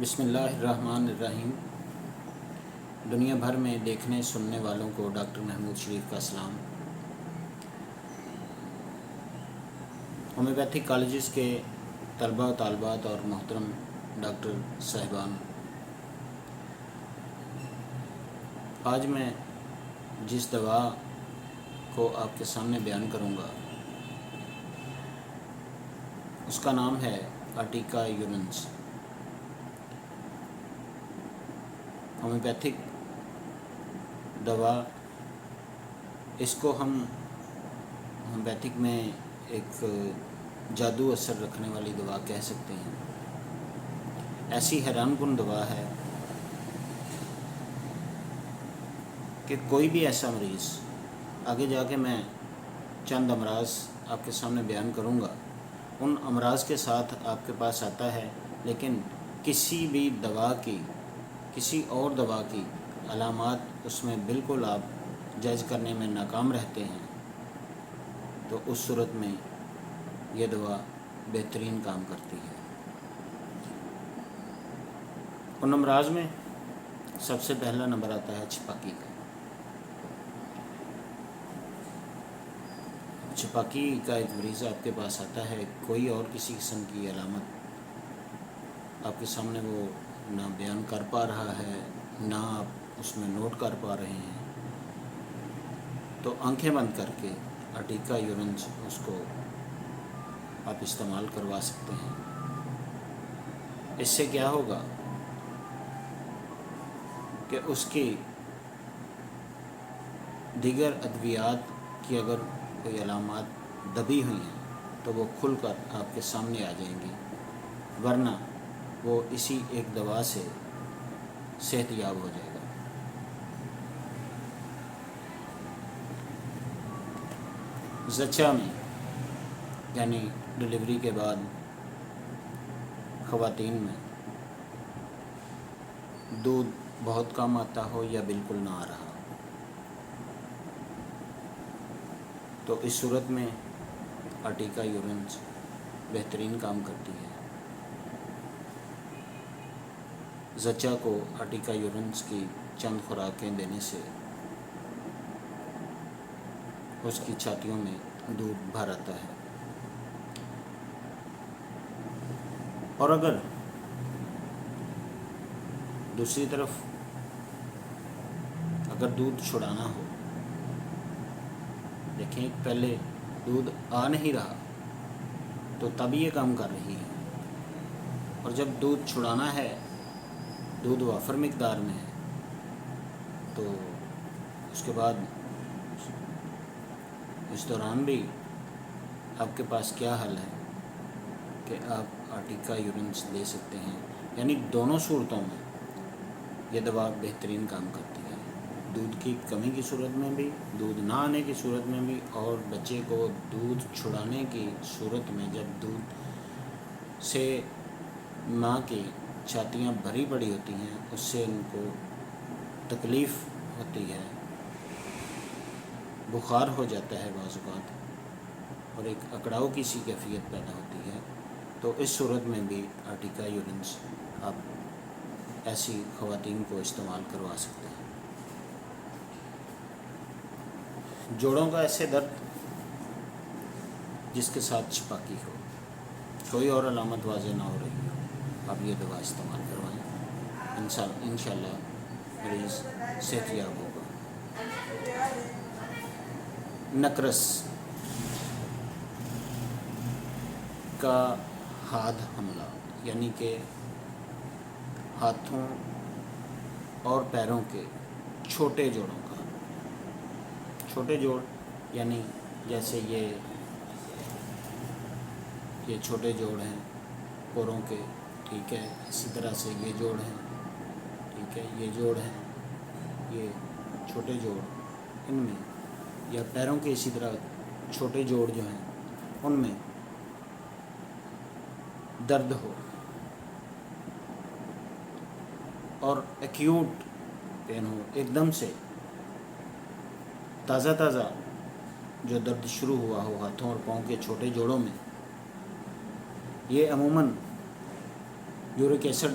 بسم اللہ الرحمن الرحیم۔ دنیا بھر میں دیکھنے سننے والوں کو ڈاکٹر محمود شریف کا سلام۔ ہومیوپیتھک کالجز کے طلباء و طالبات اور محترم ڈاکٹر صاحبان، آج میں جس دوا کو آپ کے سامنے بیان کروں گا اس کا نام ہے آرٹیکا یورنس۔ ہومیوپیتھک دوا، اس کو ہم ہومیوپیتھک میں ایک جادو اثر رکھنے والی دوا کہہ سکتے ہیں۔ ایسی حیران کن دوا ہے کہ کوئی بھی ایسا مریض، آگے جا کے میں چند امراض آپ کے سامنے بیان کروں گا، ان امراض کے ساتھ آپ کے پاس آتا ہے، لیکن کسی بھی دوا کی، کسی اور دوا کی علامات اس میں بالکل آپ جج کرنے میں ناکام رہتے ہیں، تو اس صورت میں یہ دوا بہترین کام کرتی ہے۔ ان امراض میں سب سے پہلا نمبر آتا ہے چھپاکی کا۔ چھپاکی کا ایک مریض آپ کے پاس آتا ہے، کوئی اور کسی قسم کی علامت آپ کے سامنے وہ نہ بیان کر پا رہا ہے، نہ آپ اس میں نوٹ کر پا رہے ہیں، تو آنکھیں بند کر کے آرٹیکا یورنس اس کو آپ استعمال کروا سکتے ہیں۔ اس سے کیا ہوگا کہ اس کی دیگر ادویات کی اگر کوئی علامات دبی ہوئی ہیں تو وہ کھل کر آپ کے سامنے آ جائیں گی، ورنہ وہ اسی ایک دوا سے صحت یاب ہو جائے گا۔ زچہ میں، یعنی ڈلیوری کے بعد خواتین میں دودھ بہت کم آتا ہو یا بالکل نہ آ رہا، تو اس صورت میں آرٹیکا یورنس بہترین کام کرتی ہے۔ زچہ کو آرٹیکا یورنس کی چند خوراکیں دینے سے اس کی چھاتیوں میں دودھ بھر آتا ہے۔ اور اگر دوسری طرف اگر دودھ چھڑانا ہو، دیکھیں پہلے دودھ آ نہیں رہا تو تب یہ کام کر رہی ہے، اور جب دودھ چھڑانا ہے، دودھ وافر مقدار میں ہے، تو اس کے بعد اس دوران بھی آپ کے پاس کیا حل ہے کہ آپ آرٹیکا یورنس دے سکتے ہیں۔ یعنی دونوں صورتوں میں یہ دوا بہترین کام کرتی ہے، دودھ کی کمی کی صورت میں بھی، دودھ نہ آنے کی صورت میں بھی، اور بچے کو دودھ چھڑانے کی صورت میں جب دودھ سے ماں کی چھاتیاں بھری پڑی ہوتی ہیں، اس سے ان کو تکلیف ہوتی ہے، بخار ہو جاتا ہے بعض اوقات، اور ایک اکڑاؤ کی سی کیفیت پیدا ہوتی ہے، تو اس صورت میں بھی آرٹیکا یورنس آپ ایسی خواتین کو استعمال کروا سکتے ہیں۔ جوڑوں کا ایسے درد جس کے ساتھ چھپاکی ہو، کوئی اور علامت واضح نہ ہو رہی ہو، آپ یہ دوا استعمال کروائیں، انشاءاللہ مریض صحت یاب ہوگا۔ نقرس کا حاد حملہ، یعنی کہ ہاتھوں اور پیروں کے چھوٹے جوڑوں کا، چھوٹے جوڑ یعنی جیسے یہ چھوٹے جوڑ ہیں پوروں کے، ٹھیک ہے، اسی طرح سے یہ جوڑ ہیں، ٹھیک ہے، یہ جوڑ ہیں، یہ چھوٹے جوڑ، ان میں یا پیروں کے اسی طرح چھوٹے جوڑ جو ہیں ان میں درد ہو اور ایکیوٹ پین ہو، ایک دم سے تازہ تازہ جو درد شروع ہوا ہو ہاتھوں اور پاؤں کے چھوٹے جوڑوں میں، یہ عموماً یورک ایسڈ